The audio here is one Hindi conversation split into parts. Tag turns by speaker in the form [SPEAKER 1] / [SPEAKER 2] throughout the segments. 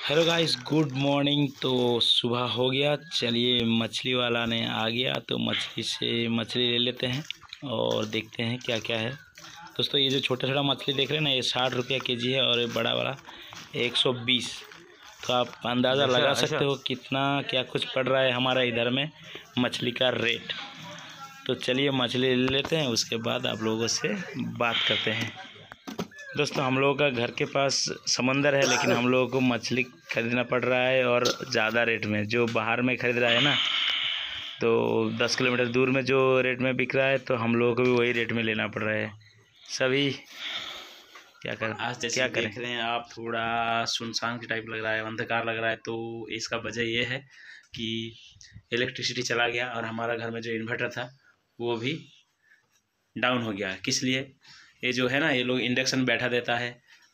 [SPEAKER 1] Hello guys, good morning. तो सुबह हो गया। चलिए, मछली वाला ने आ गया तो मछली से मछली ले लेते हैं और देखते हैं क्या क्या है। दोस्तों, ये जो छोटा छोटा मछली देख रहे हैं ना, ये 60 रुपया केजी है और ये बड़ा बड़ा 120। तो आप अंदाज़ा लगा सकते हो कितना क्या कुछ पड़ रहा है हमारा इधर में मछली का रेट। तो चलिए मछली ले लेते हैं, उसके बाद आप लोगों से बात करते हैं। दोस्तों, हम लोगों का घर के पास समंदर है, लेकिन हम लोगों को मछली खरीदना पड़ रहा है और ज़्यादा रेट में। जो बाहर में खरीद रहा है ना, तो 10 किलोमीटर दूर में जो रेट में बिक रहा है, तो हम लोगों को भी वही रेट में लेना पड़ रहा है। सभी क्या करें,
[SPEAKER 2] आज जैसे देख रहे हैं आप, थोड़ा सुनसान की टाइप लग रहा है, अंधकार लग रहा है। तो इसका वजह ये है कि इलेक्ट्रिसिटी चला गया और हमारा घर में जो इन्वर्टर था वो भी डाउन हो गया। किस लिए? ये जो है ना, ये लोग इंडक्शन बैठा देता है,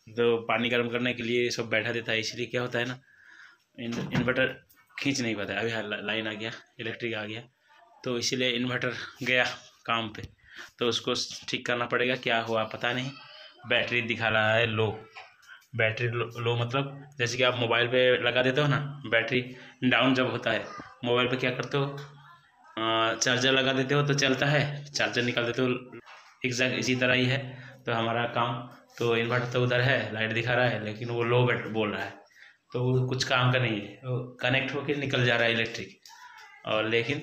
[SPEAKER 2] तो पानी गर्म करने के लिए सब बैठा देता है। इसलिए क्या होता है ना, इन्वर्टर खींच नहीं पाता है। अभी लाइन आ गया, इलेक्ट्रिक आ गया, तो इसीलिए इन्वर्टर गया काम पे, तो उसको ठीक करना पड़ेगा। क्या हुआ पता नहीं, बैटरी दिखा रहा है लो। बैटरी लो मतलब जैसे कि आप मोबाइल पे लगा देते हो ना, बैटरी डाउन जब होता है, मोबाइल पे क्या करते हो, चार्जर लगा देते हो तो चलता है, चार्जर निकाल देते हो, एग्जैक्ट इसी तरह ही है। तो हमारा काम, तो इन्वर्टर तो उधर है, लाइट दिखा रहा है, लेकिन वो लो बैट बोल रहा है, तो वो कुछ काम का नहीं है। वो कनेक्ट होकर निकल जा रहा है इलेक्ट्रिक, और लेकिन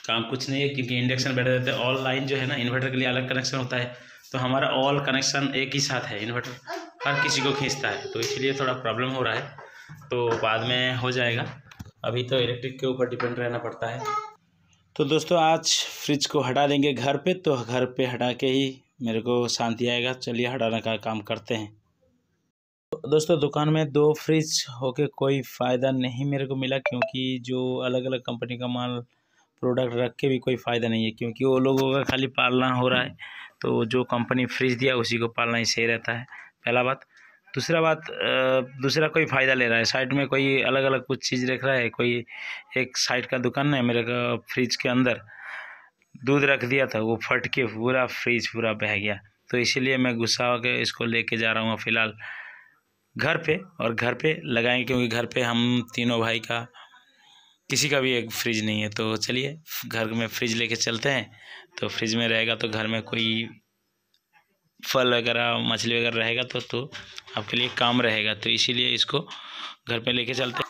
[SPEAKER 2] काम कुछ नहीं है, क्योंकि इंडक्शन बैठा देते हैं। ऑल लाइन जो है ना, इन्वर्टर के लिए अलग कनेक्शन होता है, तो हमारा ऑल कनेक्शन एक ही साथ है। इन्वर्टर हर किसी को खींचता है, तो इसलिए थोड़ा प्रॉब्लम हो रहा है। तो बाद में हो जाएगा, अभी तो इलेक्ट्रिक के ऊपर डिपेंड रहना पड़ता है।
[SPEAKER 1] तो दोस्तों, आज फ्रिज को हटा देंगे घर पे, तो घर पे हटा के ही मेरे को शांति आएगा। चलिए हटाने का काम करते हैं। दोस्तों, दुकान में 2 फ्रिज होके कोई फ़ायदा नहीं मेरे को मिला, क्योंकि जो अलग अलग कंपनी का माल प्रोडक्ट रख के भी कोई फ़ायदा नहीं है, क्योंकि वो लोगों का खाली पालना हो रहा है। तो जो कंपनी फ्रिज दिया उसी को पालना ही सही रहता है, पहला बात। दूसरा बात, दूसरा कोई फ़ायदा ले रहा है, साइड में कोई अलग अलग कुछ चीज़ रख रहा है। कोई एक साइड का दुकान है मेरे का, फ्रिज के अंदर दूध रख दिया था, वो फट के पूरा फ्रिज पूरा बह गया। तो इसीलिए मैं गुस्सा होकर इसको लेके जा रहा हूँ फ़िलहाल घर पे, और घर पे लगाएंगे, क्योंकि घर पे हम तीनों भाई का किसी का भी एक फ्रिज नहीं है। तो चलिए घर में फ्रिज लेके चलते हैं, तो फ्रिज में रहेगा तो घर में कोई फल वगैरह मछली वगैरह रहेगा तो आपके लिए काम रहेगा। तो इसीलिए इसको घर पे लेके चलते हैं।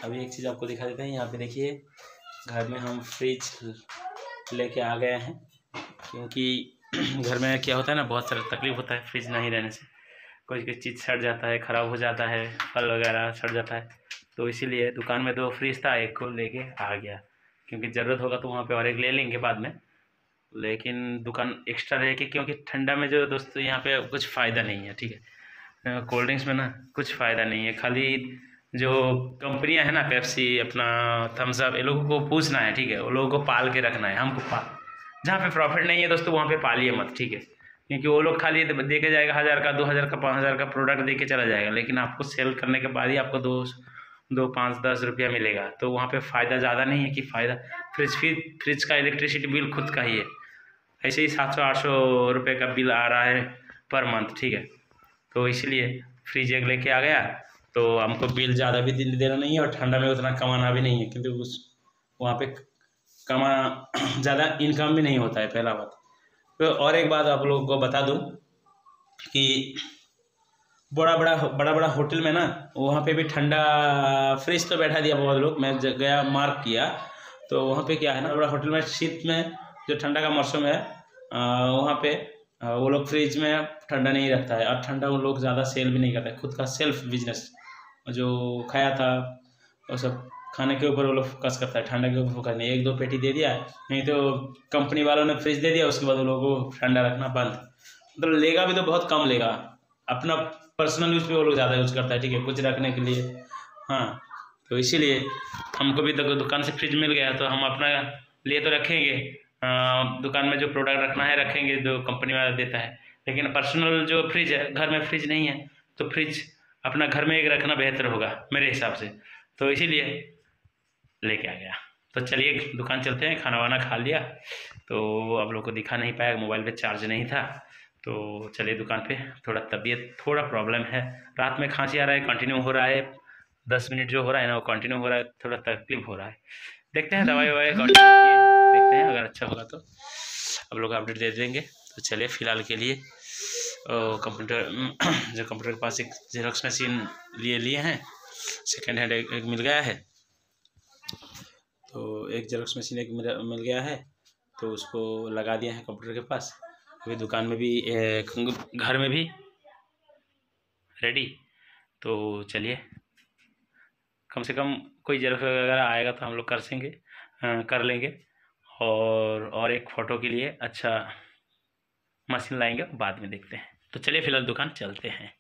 [SPEAKER 1] अभी एक चीज़ आपको दिखा देते हैं, यहाँ पे देखिए, घर में हम फ्रिज लेके आ गए हैं, क्योंकि घर में क्या होता है ना, बहुत सारा तकलीफ होता है फ्रिज नहीं रहने से। कोई कोई चीज़ सड़ जाता है, ख़राब हो जाता है, फल वगैरह सड़ जाता है। तो इसीलिए दुकान में 2 फ्रिज था, एक को लेके आ गया, क्योंकि ज़रूरत होगा तो वहाँ पे और एक ले लेंगे बाद में। लेकिन दुकान एक्स्ट्रा रहेगी, क्योंकि ठंडा में जो दोस्तों यहाँ पे कुछ फ़ायदा नहीं है, ठीक है। कोल्ड ड्रिंक्स में ना कुछ फ़ायदा नहीं है, खाली जो कंपनियां है ना, पेप्सी, अपना थम्स अप, ये लोगों को पूछना है, ठीक है। वो लोगों को पाल के रखना है, हमको पाल। जहाँ पे प्रॉफिट नहीं है दोस्तों, वहाँ पे पालिए मत, ठीक है। क्योंकि वो लोग खाली दे के जाएगा 1000 का, 2000 का, 5000 का प्रोडक्ट दे के चला जाएगा, लेकिन आपको सेल करने के बाद ही आपको 2 5 10 रुपया मिलेगा। तो वहाँ पे फ़ायदा ज़्यादा नहीं है कि फ़ायदा। फ्रिज का इलेक्ट्रिसिटी बिल खुद का ही है, ऐसे ही 700-800 रुपये का बिल आ रहा है पर मंथ, ठीक है। तो इसलिए फ्रिज एक लेके आ गया, तो हमको बिल ज़्यादा भी देना नहीं है और ठंडा में उतना कमाना भी नहीं है, क्योंकि उस वहाँ पे कमा ज़्यादा इनकम भी नहीं होता है, पहला बात। तो और एक बात आप लोगों को बता दूं कि बड़ा बड़ा होटल में ना, वहाँ पे भी ठंडा फ्रिज तो बैठा दिया बहुत लोग, मैं गया मार्क किया, तो वहाँ पे क्या है ना, बड़ा होटल में शीत में जो ठंडा का मौसम है, वहाँ पे वो लोग फ्रिज में ठंडा नहीं रखता है, और ठंडा वो लोग ज़्यादा सेल भी नहीं करता है। खुद का सेल्फ बिजनेस जो खाया था वो सब खाने के ऊपर वो लोग फोकस करता है, ठंडा के ऊपर फोकस नहीं। 1-2 पेटी दे दिया, नहीं तो कंपनी वालों ने फ्रिज दे दिया, उसके बाद वो लोगों को ठंडा रखना बंद। मतलब लेगा भी तो बहुत कम लेगा, अपना पर्सनल यूज़ पे वो लोग ज़्यादा यूज़ करता है, ठीक है, कुछ रखने के लिए। हाँ, तो इसीलिए हमको भी दुकान से फ्रिज मिल गया, तो हम अपना लिए तो रखेंगे, दुकान में जो प्रोडक्ट रखना है रखेंगे, जो कंपनी वाला देता है। लेकिन पर्सनल जो फ्रिज है, घर में फ्रिज नहीं है, तो फ्रिज अपना घर में एक रखना बेहतर होगा मेरे हिसाब से। तो इसीलिए लेके आ गया। तो चलिए दुकान चलते हैं, खाना वाना खा लिया, तो आप लोग को दिखा नहीं पाया, मोबाइल पे चार्ज नहीं था, तो चलिए दुकान पे। थोड़ा तबीयत थोड़ा प्रॉब्लम है, रात में खांसी आ रहा है, कंटिन्यू हो रहा है, 10 मिनट जो हो रहा है ना वो कंटिन्यू हो रहा है, थोड़ा तकलीफ हो रहा है। देखते हैं दवाई ववाई कंटिन्यू किए, देखते हैं अगर अच्छा होगा तो आप लोग अपडेट दे देंगे। तो चलिए फ़िलहाल के लिए कंप्यूटर जो कंप्यूटर के पास एक जेरोक्स मशीन लिए हैं, सेकेंड हैंड एक मिल गया है, तो एक जेरोक्स मशीन एक मिल गया है, तो उसको लगा दिया है कंप्यूटर के पास। अभी दुकान में भी घर में भी रेडी। तो चलिए कम से कम कोई जेरोक्स वगैरह आएगा तो हम लोग कर लेंगे, और एक फ़ोटो के लिए अच्छा मशीन लाएंगे, बाद में देखते हैं। तो चलिए फिलहाल दुकान चलते हैं।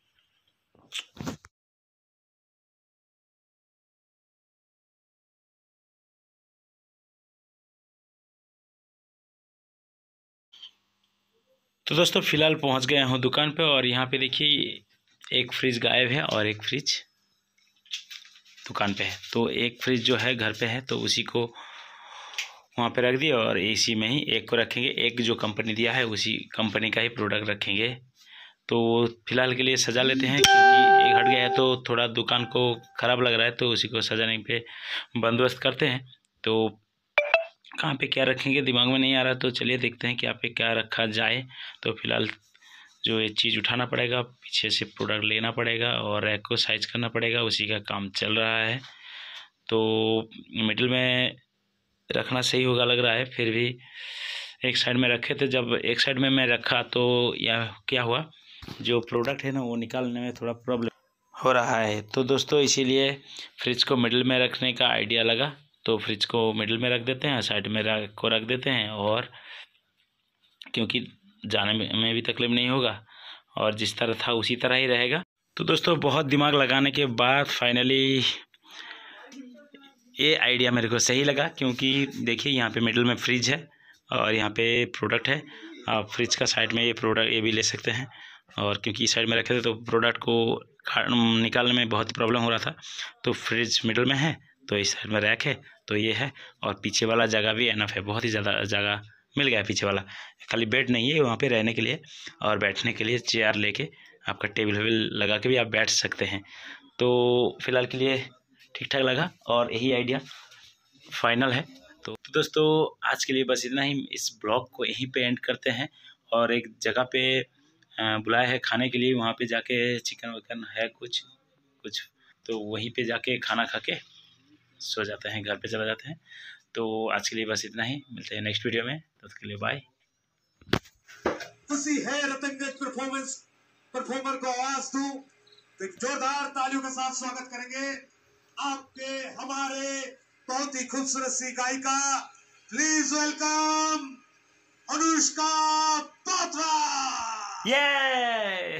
[SPEAKER 1] तो दोस्तों फ़िलहाल पहुंच गया हूं दुकान पे, और यहाँ पे देखिए एक फ्रिज गायब है और एक फ्रिज दुकान पे है। तो एक फ्रिज जो है घर पे है तो उसी को वहाँ पे रख दिया, और एसी में ही एक को रखेंगे, एक जो कंपनी दिया है उसी कंपनी का ही प्रोडक्ट रखेंगे। तो फ़िलहाल के लिए सजा लेते हैं, क्योंकि एक हट गया है तो थोड़ा दुकान को ख़राब लग रहा है, तो उसी को सजाने पे बंदोबस्त करते हैं। तो कहाँ पे क्या रखेंगे दिमाग में नहीं आ रहा, तो चलिए देखते हैं कि यहाँ पे क्या रखा जाए। तो फिलहाल जो ये चीज़ उठाना पड़ेगा, पीछे से प्रोडक्ट लेना पड़ेगा और रैक को साइज करना पड़ेगा, उसी का काम चल रहा है। तो मिडिल में रखना सही होगा लग रहा है, फिर भी एक साइड में रखे थे। जब एक साइड में मैं रखा तो यह क्या हुआ, जो प्रोडक्ट है ना वो निकालने में थोड़ा प्रॉब्लम हो रहा है। तो दोस्तों इसीलिए फ्रिज को मिडिल में रखने का आइडिया लगा, तो फ्रिज को मिडिल में रख देते हैं, साइड में रख देते हैं, और क्योंकि जाने में भी तकलीफ नहीं होगा और जिस तरह था उसी तरह ही रहेगा। तो दोस्तों बहुत दिमाग लगाने के बाद फाइनली ये आइडिया मेरे को सही लगा, क्योंकि देखिए यहाँ पे मिडिल में फ्रिज है और यहाँ पे प्रोडक्ट है। आप फ्रिज का साइड में ये प्रोडक्ट ये भी ले सकते हैं, और क्योंकि इस साइड में रखे थे तो प्रोडक्ट को निकालने में बहुत प्रॉब्लम हो रहा था। तो फ्रिज मिडिल में है तो इस साइड में रैक है, तो ये है, और पीछे वाला जगह भी एनफ है, बहुत ही ज़्यादा जगह मिल गया है पीछे वाला। खाली बेड नहीं है वहाँ पे रहने के लिए, और बैठने के लिए चेयर लेके आपका टेबल वेबल लगा के भी आप बैठ सकते हैं। तो फिलहाल के लिए ठीक ठाक लगा और यही आइडिया फाइनल है। तो दोस्तों आज के लिए बस इतना ही, इस ब्लॉग को यहीं पे एंड करते हैं। और एक जगह पे बुलाया है खाने के लिए, वहाँ पे जाके चिकन विकन है कुछ, तो वहीं पे जाके खाना खा के सो जाते हैं, घर पे चला जाते हैं। तो आज के लिए बस इतना ही, मिलते हैं नेक्स्ट वीडियो में, तो उसके लिए बाय।
[SPEAKER 3] खुशी है रतनगंज परफॉर्मर को आवाज दूं तो एक जोरदार तालियों के साथ स्वागत करेंगे आपके हमारे बहुत ही खूबसूरत सी गायिका। Please welcome Anushka Patra.
[SPEAKER 1] ये